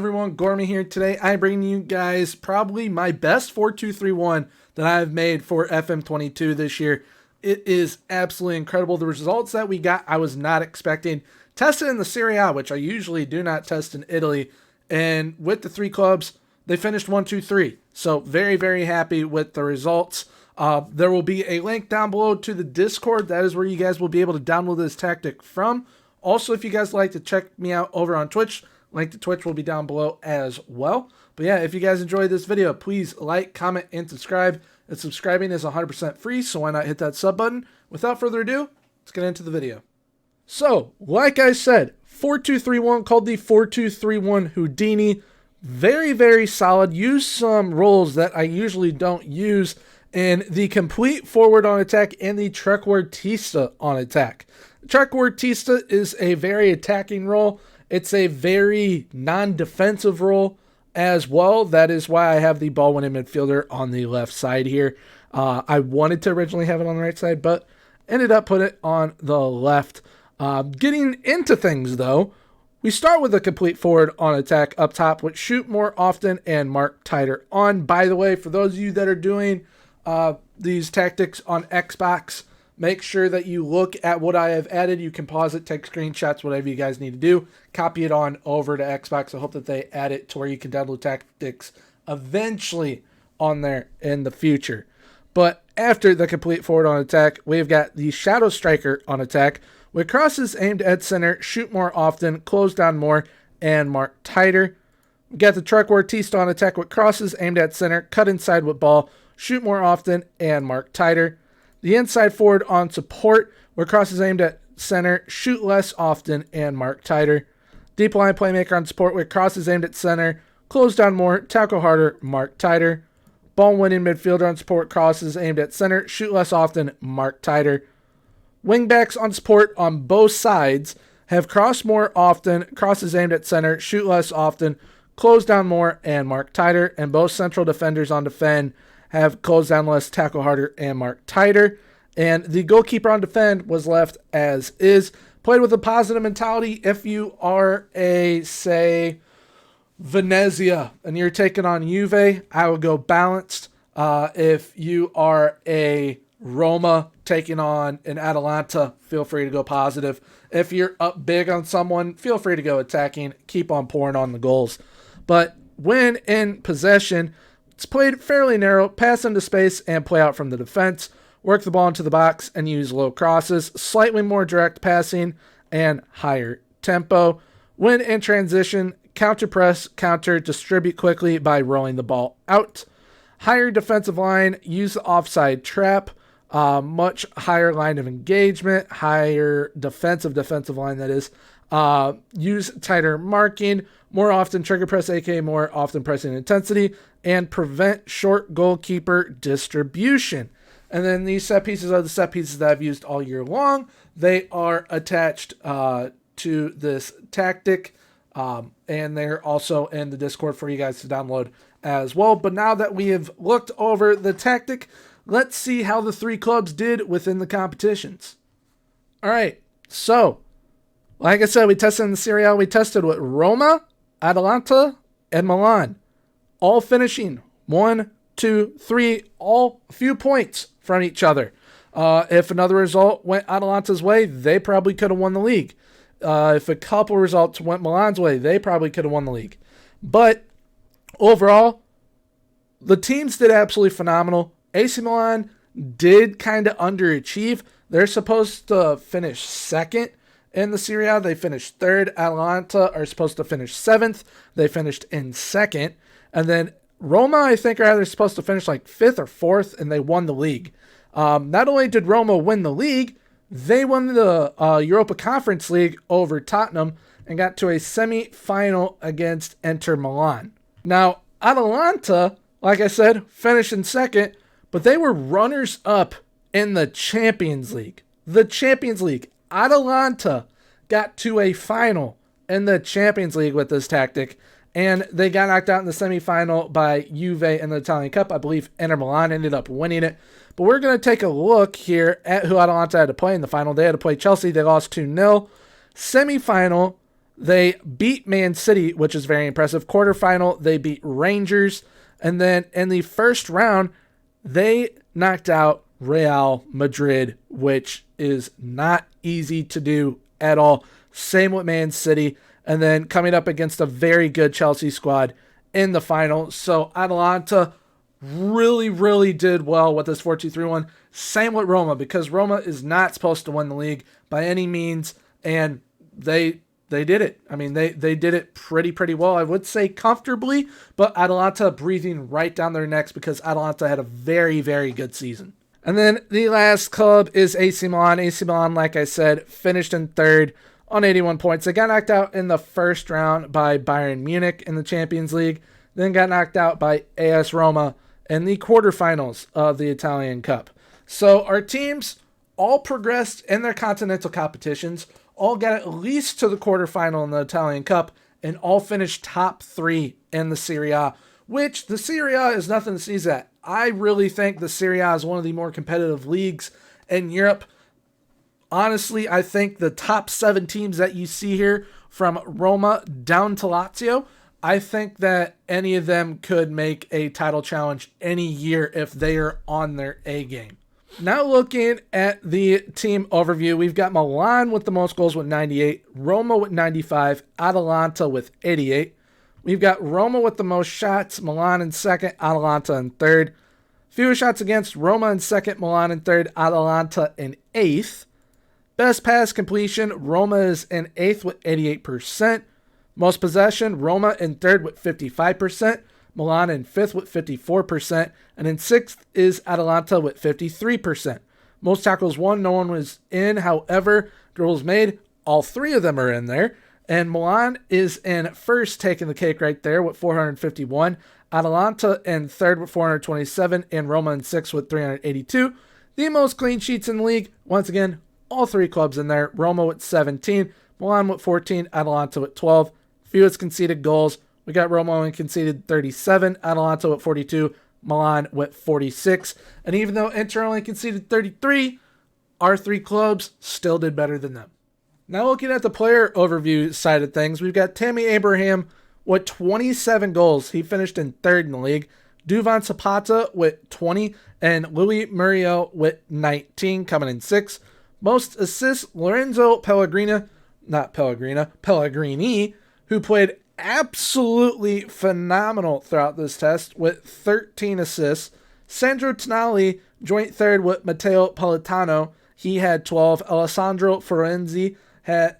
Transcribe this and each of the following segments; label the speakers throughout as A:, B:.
A: everyone? Gormy here. Today I'm bringing you guys probably my best 4-2-3-1 that I've made for FM22 this year. It is absolutely incredible. The results that we got, I was not expecting. Tested in the Serie A, which I usually do not test in Italy. And with the three clubs, they finished 1-2-3. So very, very happy with the results. There will be a link down below to the Discord. That is where you guys will be able to download this tactic from. Also, if you guys like to check me out over on Twitch, link to Twitch will be down below as well. But yeah, if you guys enjoyed this video, please like, comment, and subscribe. And subscribing is 100% free, so why not hit that sub button? Without further ado, let's get into the video. So, like I said, 4-2-3-1 called the 4-2-3-1 Houdini. Very, very solid. Use some roles that I usually don't use in the complete forward on attack and the trequartista on attack. Trequartista is a very attacking role. It's a very non-defensive role as well. That is why I have the ball-winning midfielder on the left side here. I wanted to originally have it on the right side, but ended up putting it on the left. Getting into things, though, we start with a complete forward on attack up top, which shoot more often and mark tighter on. By the way, for those of you that are doing these tactics on Xbox, make sure that you look at what I have added. You can pause it, take screenshots, whatever you guys need to do. Copy it on over to Xbox. I hope that they add it to where you can download tactics eventually on there in the future. But after the complete forward on attack, we've got the shadow striker on attack, with crosses aimed at center, shoot more often, close down more, and mark tighter. We got the trequartista on attack, with crosses aimed at center, cut inside with ball, shoot more often, and mark tighter. The inside forward on support, where crosses aimed at center, shoot less often, and mark tighter. Deep line playmaker on support, with crosses aimed at center, close down more, tackle harder, mark tighter. Ball winning midfielder on support, crosses aimed at center, shoot less often, mark tighter. Wingbacks on support on both sides have crossed more often, crosses aimed at center, shoot less often, close down more, and mark tighter. And both central defenders on defend have closed down less, tackle harder, and mark tighter. And the goalkeeper on defend was left as is. Played with a positive mentality. If you are a, say, Venezia and you're taking on Juve, I would go balanced. If you are a Roma taking on an Atalanta, feel free to go positive. If you're up big on someone, feel free to go attacking. Keep on pouring on the goals. But when in possession, it's played fairly narrow, pass into space and play out from the defense, work the ball into the box and use low crosses, slightly more direct passing and higher tempo. When in transition, counter press, counter, distribute quickly by rolling the ball out. Higher defensive line, use the offside trap, much higher line of engagement, higher defensive line that is. Use tighter marking, more often trigger press, aka more often pressing intensity, and prevent short goalkeeper distribution. And then these set pieces are the set pieces that I've used all year long. They are attached to this tactic, and they're also in the Discord for you guys to download as well. But now that we have looked over the tactic, let's see how the three clubs did within the competitions. All right, so like I said, we tested in the Serie A. We tested with Roma, Atalanta, and Milan, all finishing 1, 2, 3, all a few points from each other. If another result went Atalanta's way, they probably could have won the league. If a couple results went Milan's way, they probably could have won the league. But overall, the teams did absolutely phenomenal. AC Milan did kind of underachieve. They're supposed to finish second in the Serie A. They finished third. Atalanta are supposed to finish seventh. They finished in second. And then Roma, I think, are either supposed to finish like fifth or fourth, and they won the league. Not only did Roma win the league, they won the Europa Conference League over Tottenham and got to a semi-final against Inter Milan. Now, Atalanta, like I said, finished in second, but they were runners-up in the Champions League. The Champions League. Atalanta got to a final in the Champions League with this tactic, and they got knocked out in the semifinal by Juve in the Italian Cup. I believe Inter Milan ended up winning it. But we're going to take a look here at who Atalanta had to play in the final. They had to play Chelsea. They lost 2-0. Semifinal, They beat Man City, which is very impressive. Quarterfinal, they beat Rangers. And then in the first round, they knocked out Real Madrid, which is not easy to do at all. Same with Man City. And then coming up against a very good Chelsea squad in the final. So Atalanta really did well with this 4-2-3-1. Same with Roma, because Roma is not supposed to win the league by any means. And they did it. I mean, they did it pretty well. I would say comfortably, but Atalanta breathing right down their necks because Atalanta had a very good season. And then the last club is AC Milan. AC Milan, like I said, finished in third on 81 points. They got knocked out in the first round by Bayern Munich in the Champions League, then got knocked out by AS Roma in the quarterfinals of the Italian Cup. So our teams all progressed in their continental competitions, all got at least to the quarterfinal in the Italian Cup, and all finished top 3 in the Serie A, which the Serie A is nothing to sneeze at. I really think the Serie A is one of the more competitive leagues in Europe. Honestly, I think the top 7 teams that you see here, from Roma down to Lazio, I think that any of them could make a title challenge any year if they are on their A game. Now looking at the team overview, we've got Milan with the most goals with 98, Roma with 95, Atalanta with 88. We've got Roma with the most shots, Milan in second, Atalanta in third. Fewer shots against, Roma in second, Milan in third, Atalanta in eighth. Best pass completion, Roma is in 8th with 88%. Most possession, Roma in 3rd with 55%. Milan in 5th with 54%. And in 6th is Atalanta with 53%. Most tackles won, no one was in. However, dribbles made, all 3 of them are in there. And Milan is in 1st, taking the cake right there with 451. Atalanta in 3rd with 427. And Roma in 6th with 382. The most clean sheets in the league, once again, all 3 clubs in there. Roma with 17, Milan with 14, Atalanta with 12. Fewest conceded goals, we got Roma and conceded 37, Atalanta with 42, Milan with 46. And even though Inter only conceded 33, our 3 clubs still did better than them. Now looking at the player overview side of things, we've got Tammy Abraham with 27 goals. He finished in 3rd in the league. Duvan Zapata with 20, and Louis Muriel with 19, coming in 6th. Most assists, Lorenzo Pellegrini, who played absolutely phenomenal throughout this test with 13 assists. Sandro Tonali, joint 3rd with Matteo Politano. He had 12. Alessandro Florenzi,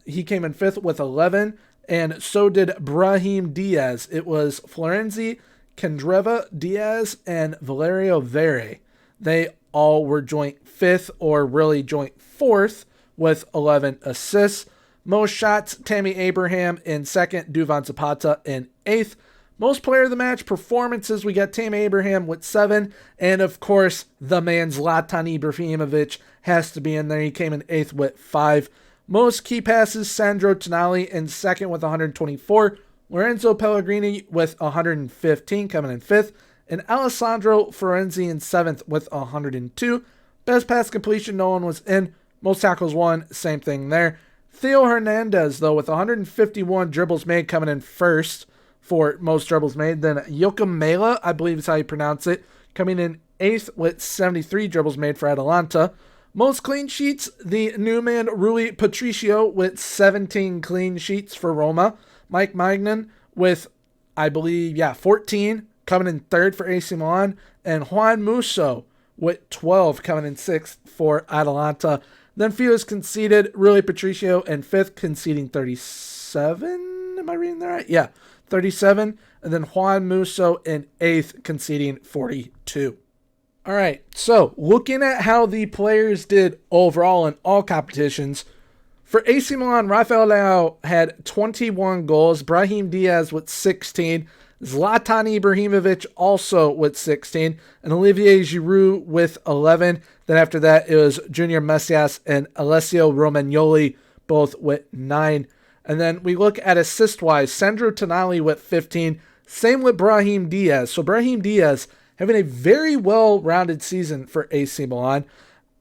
A: he came in 5th with 11. And so did Brahim Diaz. It was Florenzi, Candreva, Diaz, and Valerio Vere. They all were joint 5th, or really joint 4th, with 11 assists. Most shots, Tammy Abraham in 2nd, Duvan Zapata in 8th. Most player of the match performances, we got Tammy Abraham with 7. And of course, the man Zlatan Ibrahimovic has to be in there. He came in 8th with 5. Most key passes, Sandro Tonali in 2nd with 124. Lorenzo Pellegrini with 115, coming in 5th. And Alessandro Florenzi in 7th with 102. Best pass completion, no one was in. Most tackles won, same thing there. Theo Hernandez, though, with 151 dribbles made, coming in 1st for most dribbles made. Then Joachim Mela, I believe is how you pronounce it, coming in 8th with 73 dribbles made for Atalanta. Most clean sheets, the new man Rui Patricio with 17 clean sheets for Roma. Mike Magnan with, I believe, 14, coming in 3rd for AC Milan. And Juan Musso with 12, coming in 6th for Atalanta. Then fewest conceded, Rui Patricio in 5th, conceding 37. Am I reading that right? Yeah, 37. And then Juan Musso in 8th, conceding 42. All right, so looking at how the players did overall in all competitions, for AC Milan, Rafael Leao had 21 goals, Brahim Diaz with 16, Zlatan Ibrahimovic also with 16, and Olivier Giroud with 11. Then after that, it was Junior Messias and Alessio Romagnoli, both with 9. And then we look at assist-wise, Sandro Tonali with 15, same with Brahim Diaz. So Brahim Diaz having a very well-rounded season for AC Milan.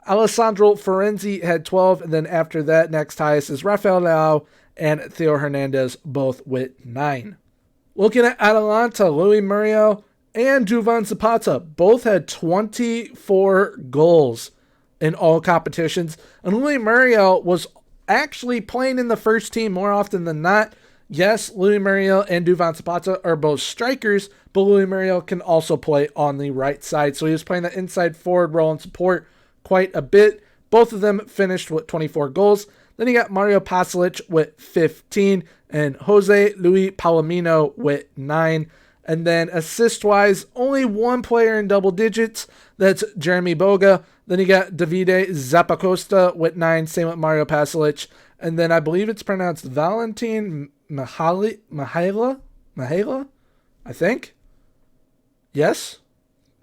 A: Alessandro Florenzi had 12, and then after that, next highest is Rafael Leao and Theo Hernandez, both with 9. Looking at Atalanta, Luis Muriel and Duvan Zapata both had 24 goals in all competitions, and Luis Muriel was actually playing in the first team more often than not. Yes, Luis Muriel and Duvan Zapata are both strikers, but Luis Muriel can also play on the right side, so he was playing the inside forward role and support quite a bit. Both of them finished with 24 goals. Then you got Mario Pasalic with 15 and Jose Luis Palomino with 9. And then assist-wise, only one player in double digits. That's Jeremy Boga. Then you got Davide Zappacosta with 9, same with Mario Pasalic. And then I believe it's pronounced Valentin Mihaila, I think. Yes,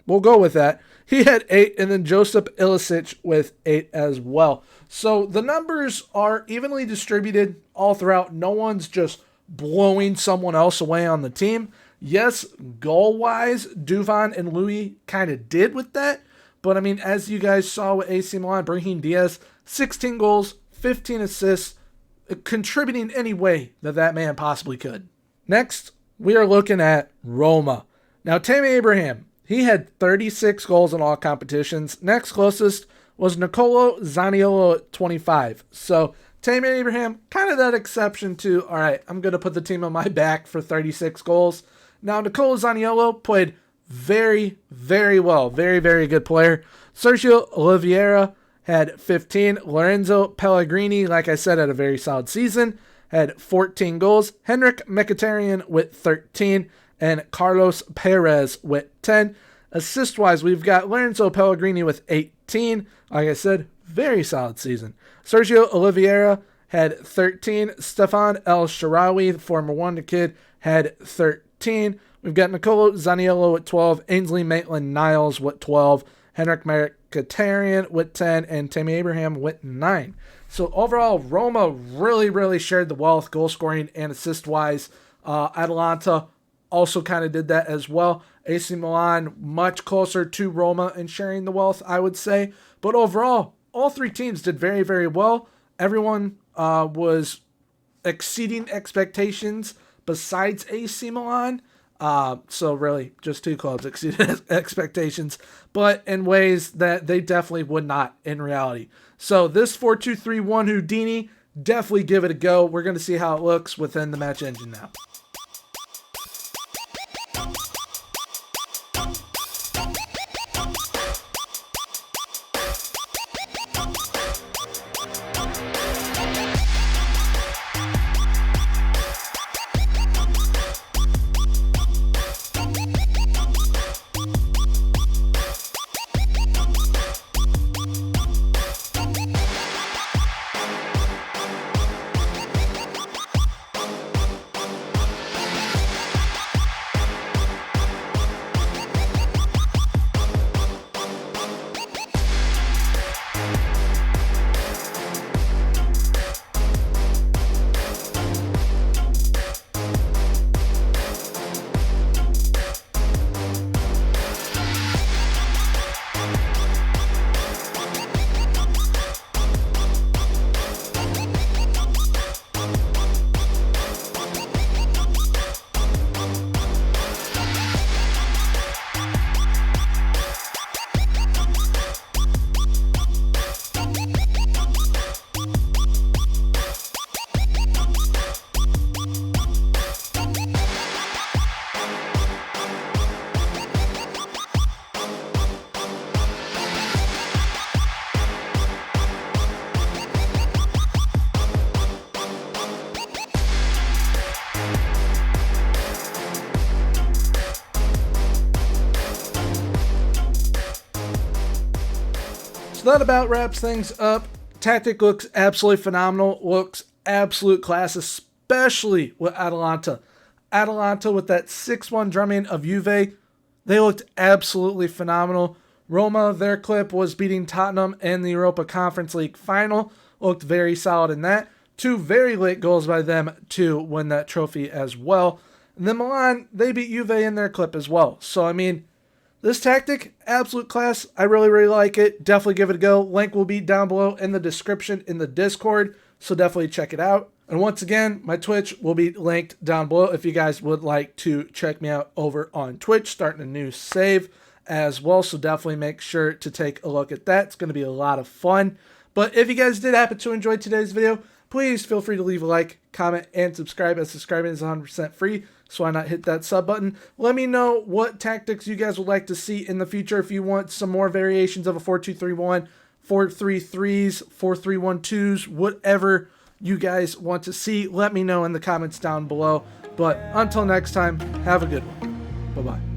A: we'll go with that. He had 8, and then Josip Ilicic with 8 as well. So the numbers are evenly distributed all throughout. No one's just blowing someone else away on the team. Yes, goal-wise, Duvan and Louis kind of did with that. But, I mean, as you guys saw with AC Milan, Brahim Diaz, 16 goals, 15 assists, contributing any way that man possibly could. Next, we are looking at Roma. Now, Tammy Abraham, he had 36 goals in all competitions. Next closest was Nicolo Zaniolo at 25. So, Tammy Abraham, kind of that exception to, all right, I'm going to put the team on my back for 36 goals. Now, Nicolo Zaniolo played very, very well. Very, very good player. Sergio Oliveira had 15. Lorenzo Pellegrini, like I said, had a very solid season, had 14 goals. Henrik Mkhitaryan with 13. And Carlos Perez with 10. Assist-wise, we've got Lorenzo Pellegrini with 18. Like I said, very solid season. Sergio Oliveira had 13. Stefan El Shaarawy, the former Wonder Kid, had 13. We've got Nicolo Zaniolo with 12. Ainsley Maitland-Niles with 12. Henrik Mkhitaryan with 10. And Tammy Abraham with 9. So overall, Roma really, really shared the wealth, goal-scoring and assist-wise. Atalanta also kind of did that as well. AC Milan much closer to Roma in sharing the wealth, I would say. But overall, all three teams did very, very well. Everyone was exceeding expectations besides AC Milan. So really, just two clubs exceeded expectations, but in ways that they definitely would not in reality. So this 4-2-3-1 Houdini, definitely give it a go. We're going to see how it looks within the match engine now. So that about wraps things up. Tactic looks absolutely phenomenal. Looks absolute class, especially with Atalanta. Atalanta with that 6-1 drumming of Juve. They looked absolutely phenomenal. Roma, their clip was beating Tottenham in the Europa Conference League final. Looked very solid in that. 2 very late goals by them to win that trophy as well. And then Milan, they beat Juve in their clip as well. So, I mean, This tactic, absolute class. I really, really like it. Definitely give it a go. Link will be down below in the description in the Discord, so definitely check it out. And once again, my Twitch will be linked down below if you guys would like to check me out over on Twitch, starting a new save as well, so definitely make sure to take a look at that. It's going to be a lot of fun. But if you guys did happen to enjoy today's video, please feel free to leave a like, comment, and subscribe, as subscribing is 100% free, so why not hit that sub button. Let me know what tactics you guys would like to see in the future. If you want some more variations of a 4-2-3-1, 4-3-3s, 4-3-1-2s, whatever you guys want to see, let me know in the comments down below. But until next time, have a good one. Bye-bye.